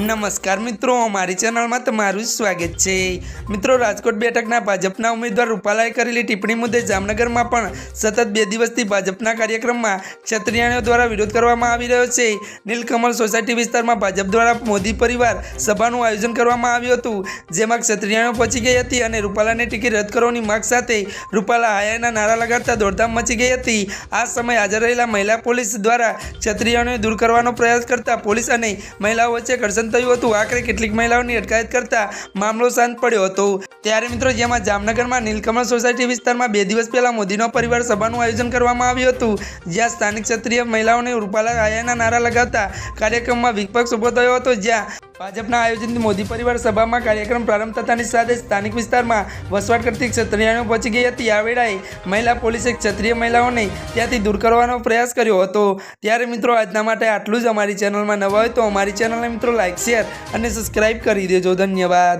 नमस्कार मित्रों, अमारी चेनल में तमारुं स्वागत है। मित्रों, राजकोट बेठकना भाजपना उम्मीदवार रूपालाए करेली टिप्पणी मुद्दे जामनगर में पण सतत 2 दिवसथी भाजपना कार्यक्रम में क्षत्रियों द्वारा विरोध करवामां आवी रह्यो छे। नीलकमल सोसायटी विस्तार में भाजप द्वारा मोदी परिवार सभानुं आयोजन करवामां आव्युं हतुं, जेमां क्षत्रियों पहोंची गई हती अने रूपालाने टिकिट रद्द करवानी मांग साथे रूपाला हायाना नारा लगाडता दौड़धाम मची गई हती। आ समय हाजर रहेला महिला पोलीस द्वारा क्षत्रियोने दूर करवानो प्रयास करता पोलीस अने महिलाओं वच्चे घर्षण थयुं हतुं। आखरे કેટલીક મહિલાઓની અટકાયત કરતા મામલો શાંત પડ્યો હતો। ત્યારે મિત્રો, જેમાં જામનગરમાં નીલકમલ સોસાયટી વિસ્તારમાં 2 દિવસ પહેલા મોદીનો પરિવાર સભાનું આયોજન કરવામાં આવ્યું હતું, જ્યાં સ્થાનિક ક્ષત્રિય મહિલાઓને રૂપાલા આયાના નારા લગાવતા કાર્યક્રમમાં વિપક્ષ ઉભો થયો હતો। જ્યાં ભાજપના આયોજિત મોદી પરિવાર સભામાં કાર્યક્રમ પ્રારંભ થતાની સાથે સ્થાનિક વિસ્તારમાં વસવાટ કરતી ક્ષત્રિયોને પહોંચી ગઈ હતી। આ વેળાએ મહિલા પોલીસે ક્ષત્રિય મહિલાઓને ત્યાંથી દૂર કરવાનો પ્રયાસ કર્યો હતો। ત્યારે મિત્રો, આજના માટે આટલું જ। અમારી ચેનલમાં નવા હોય તો અમારી ચેનલને મિત્રો લાઇક, શેર અને સબસ્ક્રાઇબ કરી દેજો। ધન્યવાદ।